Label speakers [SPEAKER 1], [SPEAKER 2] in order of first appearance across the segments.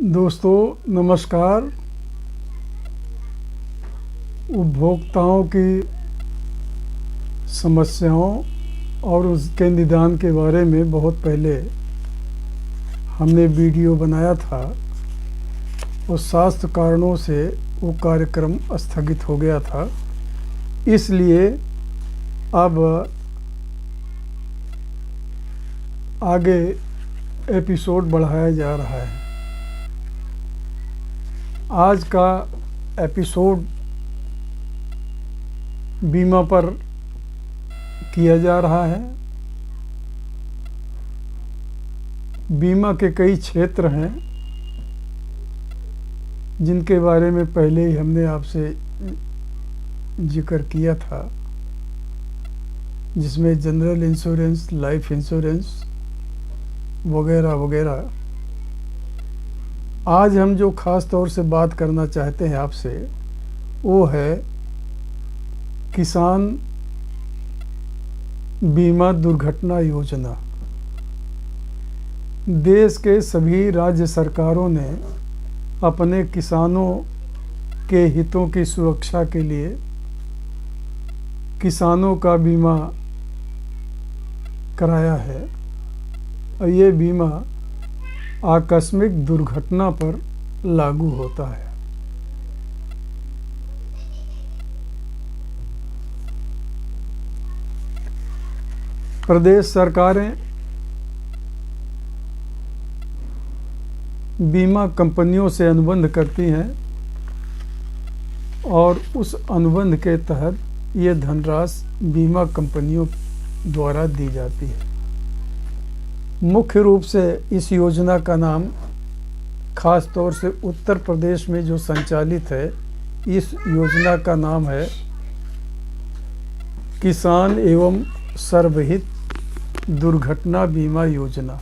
[SPEAKER 1] दोस्तों नमस्कार। उपभोक्ताओं की समस्याओं और उसके निदान के बारे में बहुत पहले हमने वीडियो बनाया था। उस स्वास्थ्य कारणों से वो कार्यक्रम स्थगित हो गया था, इसलिए अब आगे एपिसोड बढ़ाया जा रहा है। आज का एपिसोड बीमा पर किया जा रहा है। बीमा के कई क्षेत्र हैं जिनके बारे में पहले ही हमने आपसे जिक्र किया था, जिसमें जनरल इंश्योरेंस, लाइफ इंश्योरेंस वगैरह वगैरह। आज हम जो ख़ास तौर से बात करना चाहते हैं आपसे, वो है किसान बीमा दुर्घटना योजना। देश के सभी राज्य सरकारों ने अपने किसानों के हितों की सुरक्षा के लिए किसानों का बीमा कराया है, और ये बीमा आकस्मिक दुर्घटना पर लागू होता है। प्रदेश सरकारें बीमा कंपनियों से अनुबंध करती हैं और उस अनुबंध के तहत ये धनराशि बीमा कंपनियों द्वारा दी जाती है। मुख्य रूप से इस योजना का नाम, खास तौर से उत्तर प्रदेश में जो संचालित है, इस योजना का नाम है किसान एवं सर्वहित दुर्घटना बीमा योजना,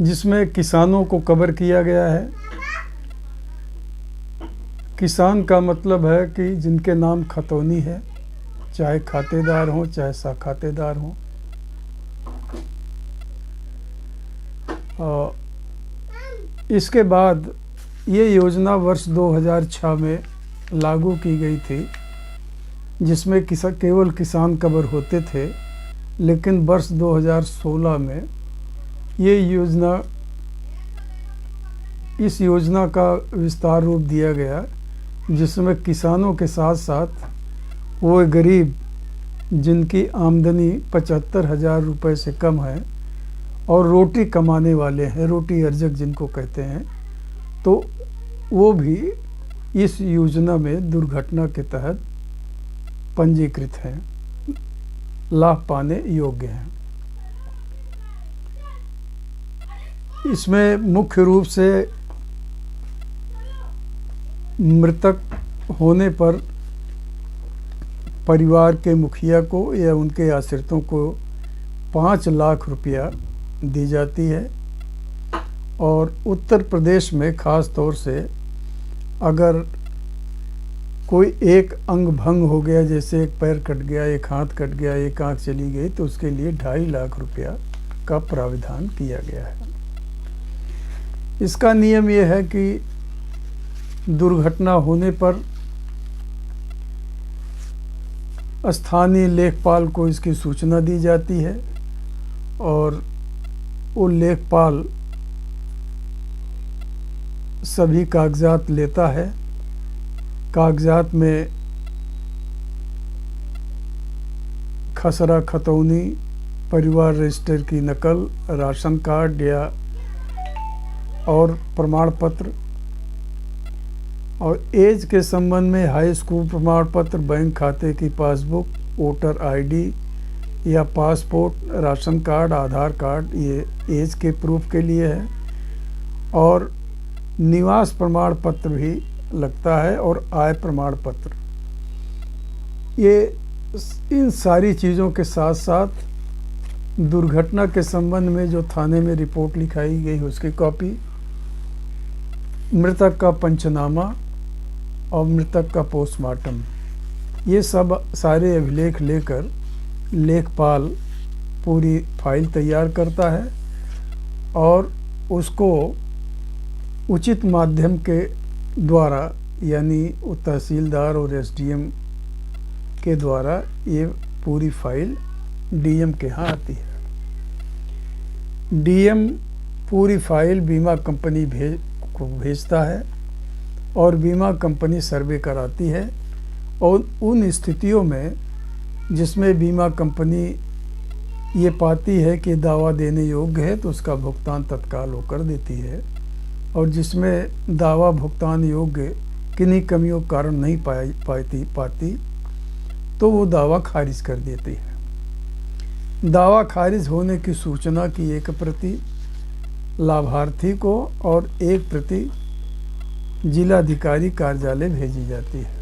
[SPEAKER 1] जिसमें किसानों को कवर किया गया है। किसान का मतलब है कि जिनके नाम खतौनी है, चाहे खातेदार हों चाहे साखातेदार हों। इसके बाद ये योजना वर्ष 2006 में लागू की गई थी, जिसमें केवल किसान कवर होते थे। लेकिन वर्ष 2016 में इस योजना का विस्तार रूप दिया गया, जिसमें किसानों के साथ साथ वो गरीब जिनकी आमदनी 75,000 रुपये से कम है और रोटी कमाने वाले हैं, रोटी अर्जक जिनको कहते हैं, तो वो भी इस योजना में दुर्घटना के तहत पंजीकृत हैं, लाभ पाने योग्य हैं। इसमें मुख्य रूप से मृतक होने पर परिवार के मुखिया को या उनके आश्रितों को 5 लाख रुपया दी जाती है। और उत्तर प्रदेश में ख़ास तौर से अगर कोई एक अंग भंग हो गया, जैसे एक पैर कट गया, एक हाथ कट गया, एक आँख चली गई, तो उसके लिए 2.5 लाख रुपया का प्राविधान किया गया है। इसका नियम यह है कि दुर्घटना होने पर स्थानीय लेखपाल को इसकी सूचना दी जाती है और वो लेखपाल सभी कागजात लेता है। कागजात में खसरा खतौनी, परिवार रजिस्टर की नकल, राशन कार्ड या और प्रमाण पत्र, और एज के संबंध में हाई स्कूल प्रमाण पत्र, बैंक खाते की पासबुक, वोटर आईडी या पासपोर्ट, राशन कार्ड, आधार कार्ड, ये एज के प्रूफ के लिए है। और निवास प्रमाण पत्र भी लगता है और आय प्रमाण पत्र। ये इन सारी चीज़ों के साथ साथ दुर्घटना के संबंध में जो थाने में रिपोर्ट लिखाई गई उसकी कॉपी, मृतक का पंचनामा और मृतक का पोस्टमार्टम, ये सब सारे अभिलेख लेकर लेखपाल पूरी फाइल तैयार करता है और उसको उचित माध्यम के द्वारा यानी तहसीलदार और एसडीएम के द्वारा ये पूरी फाइल डीएम के यहाँ आती है। डीएम पूरी फाइल बीमा कंपनी को भेजता है और बीमा कंपनी सर्वे कराती है और उन स्थितियों में जिसमें बीमा कंपनी ये पाती है कि दावा देने योग्य है तो उसका भुगतान तत्काल वो कर देती है, और जिसमें दावा भुगतान योग्य किन्हीं कमियों के कारण नहीं पाती तो वो दावा खारिज कर देती है। दावा खारिज होने की सूचना की एक प्रति लाभार्थी को और एक प्रति जिलाधिकारी कार्यालय भेजी जाती है।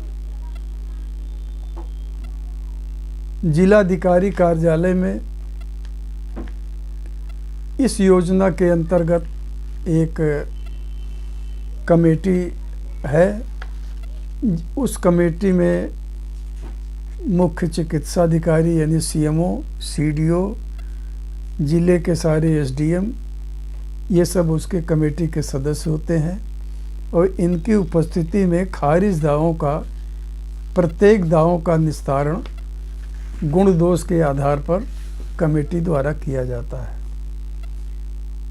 [SPEAKER 1] जिलाधिकारी कार्यालय में इस योजना के अंतर्गत एक कमेटी है। उस कमेटी में मुख्य चिकित्साधिकारी यानी सीएमओ, सीडीओ, जिले के सारे एसडीएम, ये सब उसके कमेटी के सदस्य होते हैं और इनकी उपस्थिति में खारिज दावों का प्रत्येक दावों का निस्तारण गुण दोष के आधार पर कमेटी द्वारा किया जाता है।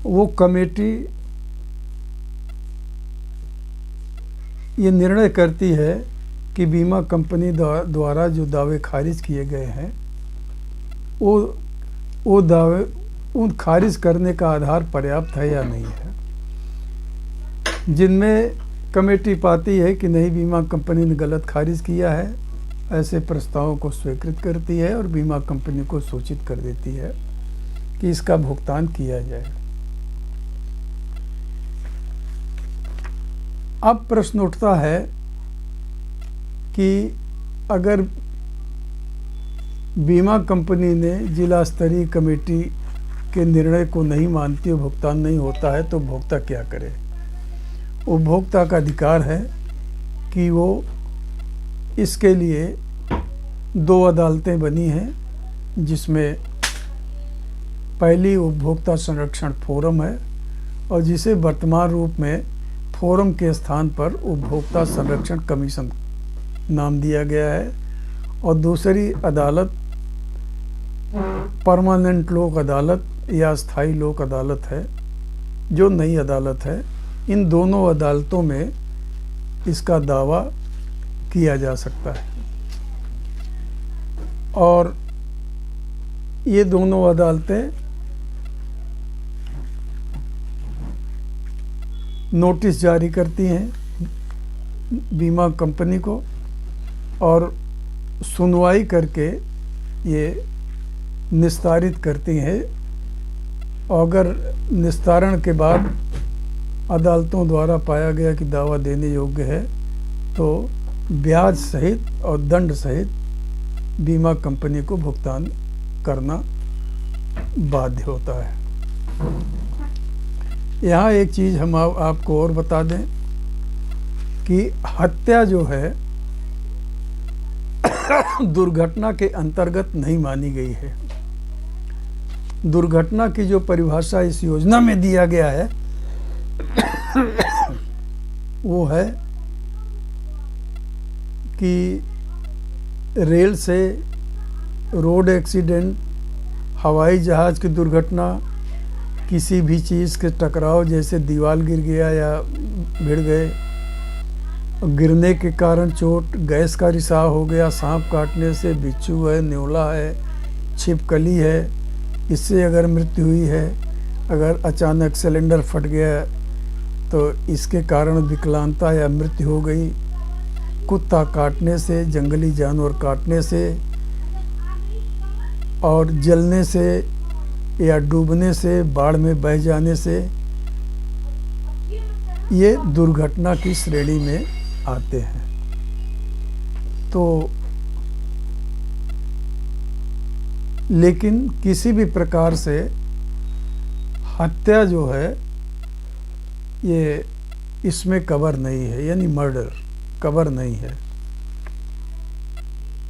[SPEAKER 1] वो कमेटी ये निर्णय करती है कि बीमा कंपनी द्वारा जो दावे खारिज किए गए हैं वो दावे उन खारिज करने का आधार पर्याप्त है या नहीं है। जिनमें कमेटी पाती है कि नहीं, बीमा कंपनी ने गलत खारिज किया है, ऐसे प्रस्तावों को स्वीकृत करती है और बीमा कंपनी को सूचित कर देती है कि इसका भुगतान किया जाए। अब प्रश्न उठता है कि अगर बीमा कंपनी ने जिला स्तरीय कमेटी के निर्णय को नहीं मानती और भुगतान नहीं होता है तो उपभोक्ता क्या करे। उपभोक्ता का अधिकार है कि वो इसके लिए 2 अदालतें बनी हैं, जिसमें पहली उपभोक्ता संरक्षण फोरम है और जिसे वर्तमान रूप में फोरम के स्थान पर उपभोक्ता संरक्षण कमीशन नाम दिया गया है, और दूसरी अदालत परमानेंट लोक अदालत या स्थायी लोक अदालत है जो नई अदालत है। इन दोनों अदालतों में इसका दावा किया जा सकता है और ये दोनों अदालतें नोटिस जारी करती हैं बीमा कंपनी को और सुनवाई करके ये निस्तारित करती हैं। अगर निस्तारण के बाद अदालतों द्वारा पाया गया कि दावा देने योग्य है तो ब्याज सहित और दंड सहित बीमा कंपनी को भुगतान करना बाध्य होता है। यहाँ एक चीज़ हम आपको और बता दें कि हत्या जो है दुर्घटना के अंतर्गत नहीं मानी गई है। दुर्घटना की जो परिभाषा इस योजना में दिया गया है वो है कि रेल से, रोड एक्सीडेंट, हवाई जहाज़ की दुर्घटना, किसी भी चीज़ के टकराव जैसे दीवार गिर गया या भिड़ गए, गिरने के कारण चोट, गैस का रिसाव हो गया, सांप काटने से, बिच्छू है, न्योला है, छिपकली है, इससे अगर मृत्यु हुई है, अगर अचानक सिलेंडर फट गया तो इसके कारण विकलांगता या मृत्यु हो गई, कुत्ता काटने से, जंगली जानवर काटने से और जलने से या डूबने से, बाढ़ में बह जाने से, ये दुर्घटना की श्रेणी में आते हैं। तो लेकिन किसी भी प्रकार से हत्या जो है ये इसमें कवर नहीं है, यानी मर्डर कवर नहीं है।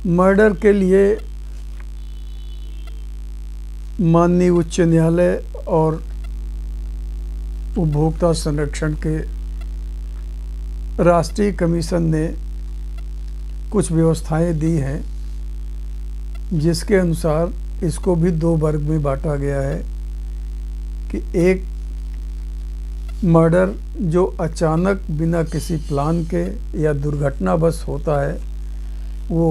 [SPEAKER 1] मर्डर के लिए माननीय उच्च न्यायालय और उपभोक्ता संरक्षण के राष्ट्रीय कमीशन ने कुछ व्यवस्थाएं दी हैं, जिसके अनुसार इसको भी दो वर्ग में बांटा गया है कि एक मर्डर जो अचानक बिना किसी प्लान के या दुर्घटनावश होता है वो